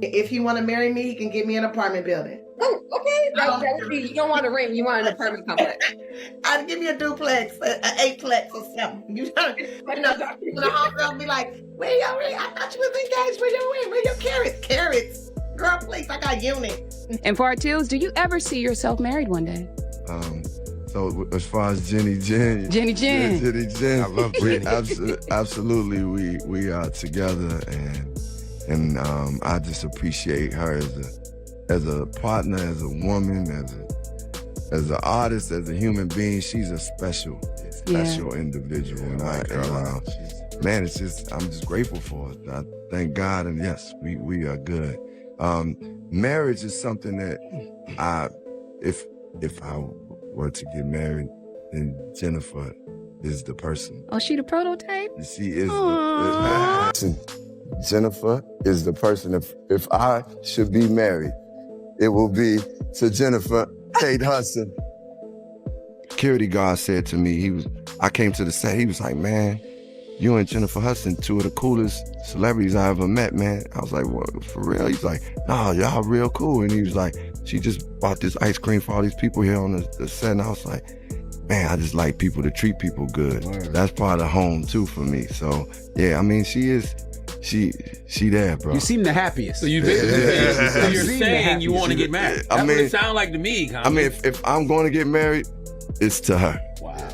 If he want to marry me, he can get me an apartment building. Oh, okay. That would be, you don't want a ring, you want an apartment complex. I'd give me a duplex, an eightplex or something. You know, the homegirl be like, where your ring? I thought you was engaged. Where your ring? Where your carrots? Carrots. Girl, please, I got units. And part two, do you ever see yourself married one day? So as far as Jenny Jen, I love Jenny. Absolutely, we are together, and I just appreciate her as a partner, as a woman, as an artist, as a human being. She's a special individual, man, it's just I'm just grateful for it. I thank God, and yes, we are good. Marriage is something that if I were to get married, then Jennifer is the person. Oh, she the prototype? She is Jennifer is the person. If I should be married, it will be to Jennifer Kate Hudson. Security guard said to me, I came to the set, he was like, man, you and Jennifer Hudson, two of the coolest celebrities I ever met, man. I was like, what, for real? He's like, no, y'all real cool. And he was like, she just bought this ice cream for all these people here on the set. And I was like, man, I just like people to treat people good. Word. That's part of home too for me. So yeah, I mean, she there, bro. You seem the happiest. So you're saying you want to get married. That's what it sounds like to me. I mean, if I'm going to get married, it's to her. Wow.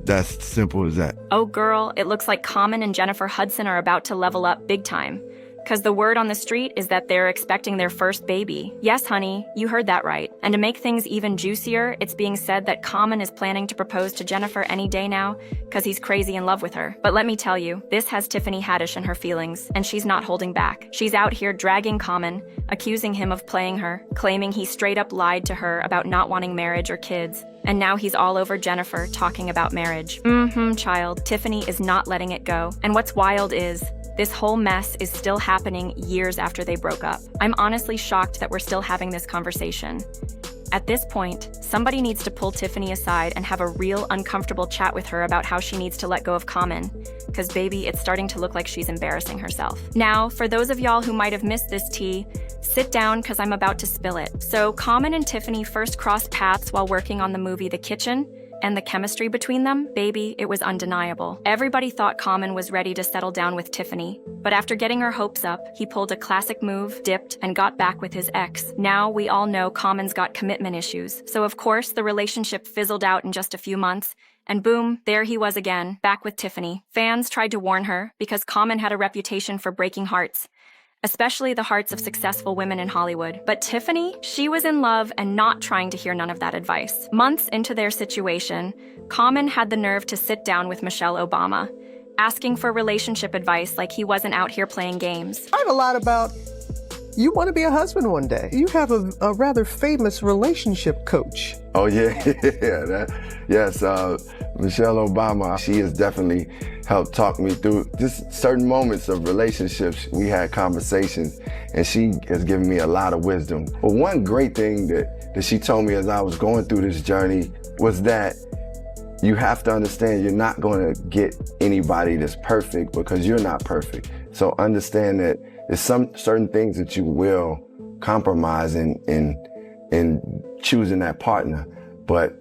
That's simple as that. Oh girl, it looks like Common and Jennifer Hudson are about to level up big time. Because the word on the street is that they're expecting their first baby. Yes, honey, you heard that right. And to make things even juicier, it's being said that Common is planning to propose to Jennifer any day now, because he's crazy in love with her. But let me tell you, this has Tiffany Haddish in her feelings, and she's not holding back. She's out here dragging Common, accusing him of playing her, claiming he straight up lied to her about not wanting marriage or kids. And now he's all over Jennifer talking about marriage. Child, Tiffany is not letting it go. And what's wild is, this whole mess is still happening years after they broke up. I'm honestly shocked that we're still having this conversation. At this point, somebody needs to pull Tiffany aside and have a real uncomfortable chat with her about how she needs to let go of Common. Cause baby, it's starting to look like she's embarrassing herself. Now, for those of y'all who might have missed this tea, sit down cause I'm about to spill it. So Common and Tiffany first crossed paths while working on the movie The Kitchen, and the chemistry between them, baby, it was undeniable. Everybody thought Common was ready to settle down with Tiffany, but after getting her hopes up, he pulled a classic move, dipped, and got back with his ex. Now we all know Common's got commitment issues, so of course the relationship fizzled out in just a few months, and boom, there he was again, back with Tiffany. Fans tried to warn her, because Common had a reputation for breaking hearts, especially the hearts of successful women in Hollywood. But Tiffany, she was in love and not trying to hear none of that advice. Months into their situation, Common had the nerve to sit down with Michelle Obama, asking for relationship advice like he wasn't out here playing games. I have a lot about you want to be a husband one day. You have a rather famous relationship coach. Oh yeah, yes, Michelle Obama, she has definitely helped talk me through just certain moments of relationships. We had conversations and she has given me a lot of wisdom. But one great thing that she told me as I was going through this journey was that you have to understand you're not going to get anybody that's perfect because you're not perfect. So understand that there's some certain things that you will compromise in choosing that partner. But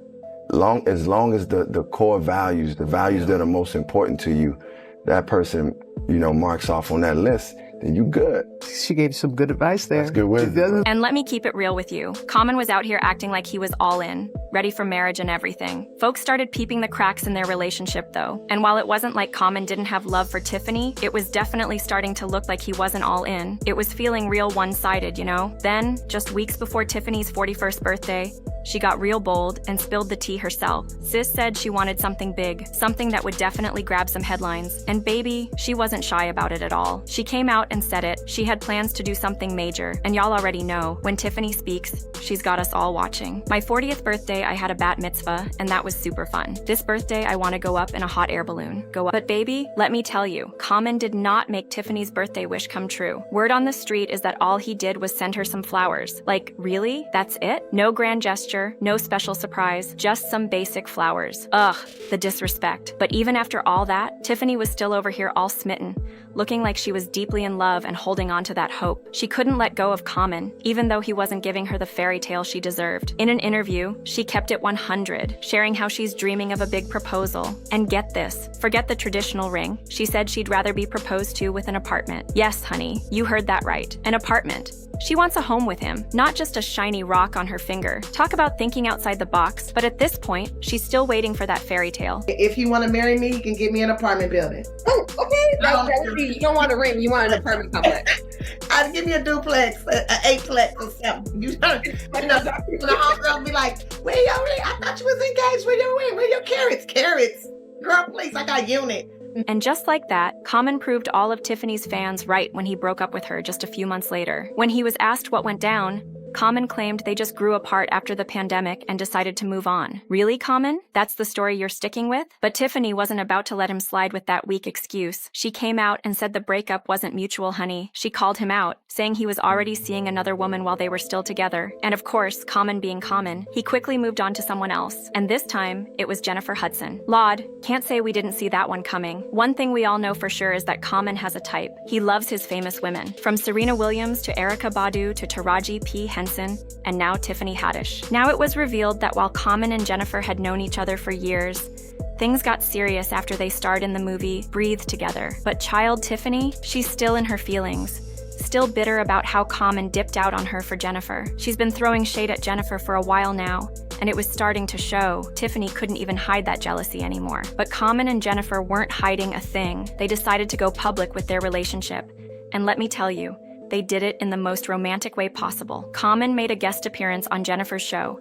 as long as the core values, the values that are most important to you, that person, marks off on that list, then you good. She gave some good advice there. That's good wisdom. And let me keep it real with you. Common was out here acting like he was all in, ready for marriage and everything. Folks started peeping the cracks in their relationship though. And while it wasn't like Common didn't have love for Tiffany, it was definitely starting to look like he wasn't all in. It was feeling real one-sided, Then, just weeks before Tiffany's 41st birthday, she got real bold and spilled the tea herself. Sis said she wanted something big, something that would definitely grab some headlines. And baby, she wasn't shy about it at all. She came out and said it. She had plans to do something major. And y'all already know, when Tiffany speaks, she's got us all watching. My 40th birthday, I had a bat mitzvah, and that was super fun. This birthday, I want to go up in a hot air balloon. Go up. But baby, let me tell you, Common did not make Tiffany's birthday wish come true. Word on the street is that all he did was send her some flowers. Like, really? That's it? No grand gesture? gesture, no special surprise, just some basic flowers. Ugh, the disrespect. But even after all that, Tiffany was still over here all smitten, looking like she was deeply in love and holding on to that hope. She couldn't let go of Common, even though he wasn't giving her the fairy tale she deserved. In an interview, she kept it 100, sharing how she's dreaming of a big proposal. And get this, forget the traditional ring. She said she'd rather be proposed to with an apartment. Yes, honey, you heard that right. An apartment. She wants a home with him, not just a shiny rock on her finger. Talk about thinking outside the box, but at this point, she's still waiting for that fairy tale. If you want to marry me, you can get me an apartment building. Oh, okay. That would be, you don't want a ring, you want an apartment complex. I'd give me a duplex, an eightplex or something. You know, the homegirl be like, where your ring? I thought you was engaged. Where your ring? Where your carrots? Carrots. Girl, please, I got unit. And just like that, Common proved all of Tiffany's fans right when he broke up with her just a few months later. When he was asked what went down, Common claimed they just grew apart after the pandemic and decided to move on. Really, Common? That's the story you're sticking with? But Tiffany wasn't about to let him slide with that weak excuse. She came out and said the breakup wasn't mutual, honey. She called him out, saying he was already seeing another woman while they were still together. And of course, Common being Common, he quickly moved on to someone else. And this time, it was Jennifer Hudson. Lord, can't say we didn't see that one coming. One thing we all know for sure is that Common has a type. He loves his famous women. From Serena Williams to Erykah Badu to Taraji P. Henson, and now Tiffany Haddish. Now it was revealed that while Common and Jennifer had known each other for years, things got serious after they starred in the movie Breathe together. But child Tiffany, she's still in her feelings. Still bitter about how Common dipped out on her for Jennifer. She's been throwing shade at Jennifer for a while now, and it was starting to show. Tiffany couldn't even hide that jealousy anymore. But Common and Jennifer weren't hiding a thing. They decided to go public with their relationship. And let me tell you, they did it in the most romantic way possible. Common made a guest appearance on Jennifer's show,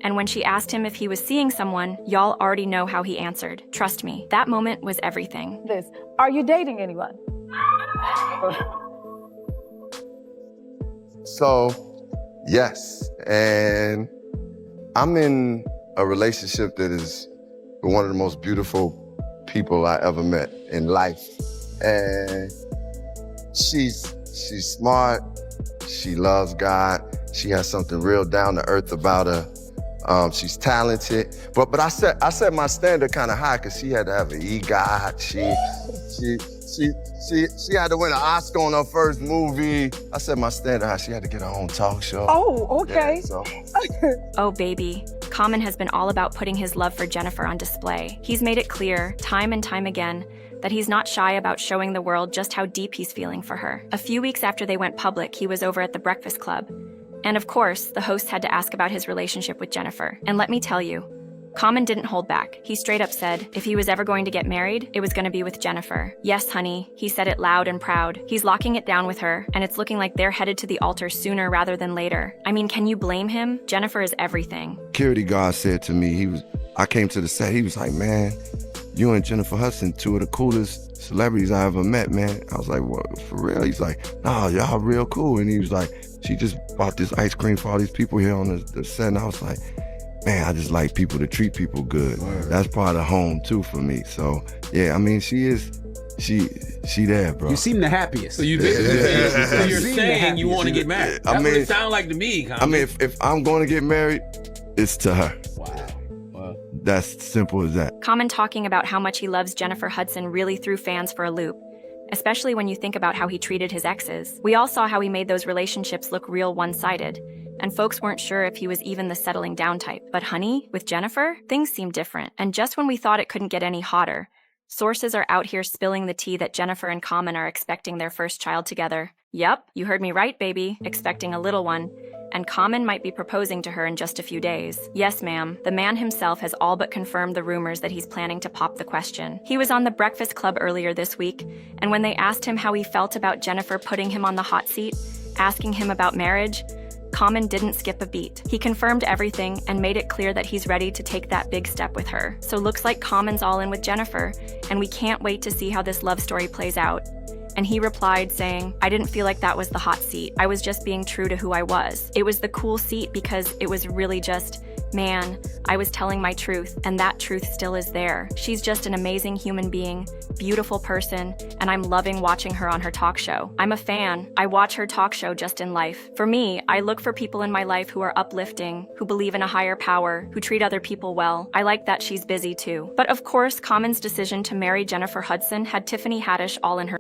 and when she asked him if he was seeing someone, y'all already know how he answered. Trust me, that moment was everything. Are you dating anyone? So, yes, and I'm in a relationship that is one of the most beautiful people I ever met in life. And she's smart, she loves God, she has something real down to earth about her. She's talented, but I set my standard kind of high because she had to have an EGOT. She had to win an Oscar on her first movie. I set my standard high. She had to get her own talk show. Oh, okay. Yeah, so. Oh, baby. Common has been all about putting his love for Jennifer on display. He's made it clear, time and time again, that he's not shy about showing the world just how deep he's feeling for her. A few weeks after they went public, he was over at the Breakfast Club. And of course, the host had to ask about his relationship with Jennifer. And let me tell you, Common didn't hold back. He straight up said if he was ever going to get married, it was going to be with Jennifer. Yes, honey, he said it loud and proud. He's locking it down with her, and it's looking like they're headed to the altar sooner rather than later. I mean, can you blame him? Jennifer is everything. Security guard said to me, I came to the set, he was like, man, you and Jennifer Hudson, two of the coolest celebrities I ever met, man. I was like, what, for real? He's like, nah, y'all real cool. And he was like, she just bought this ice cream for all these people here on the set. And I was like, man, I just like people to treat people good. Word. That's part of home too for me. So yeah, I mean, she there, bro. You seem the happiest. So you did. So you're saying you want to get married. That's what it sounds like to me. Common. I mean, if I'm going to get married, it's to her. Wow. That's simple as that. Common talking about how much he loves Jennifer Hudson really threw fans for a loop, especially when you think about how he treated his exes. We all saw how he made those relationships look real one-sided, and folks weren't sure if he was even the settling down type. But honey, with Jennifer, things seem different. And just when we thought it couldn't get any hotter, sources are out here spilling the tea that Jennifer and Common are expecting their first child together. Yep, you heard me right, baby, expecting a little one. And Common might be proposing to her in just a few days. Yes, ma'am, the man himself has all but confirmed the rumors that he's planning to pop the question. He was on the Breakfast Club earlier this week, and when they asked him how he felt about Jennifer putting him on the hot seat, asking him about marriage, Common didn't skip a beat. He confirmed everything and made it clear that he's ready to take that big step with her. So looks like Common's all in with Jennifer, and we can't wait to see how this love story plays out. And he replied saying, I didn't feel like that was the hot seat. I was just being true to who I was. It was the cool seat because it was really just Man, I was telling my truth, and that truth still is there. She's just an amazing human being, beautiful person, and I'm loving watching her on her talk show. I'm a fan. I watch her talk show just in life. For me, I look for people in my life who are uplifting, who believe in a higher power, who treat other people well. I like that she's busy too. But of course, Common's decision to marry Jennifer Hudson had Tiffany Haddish all in her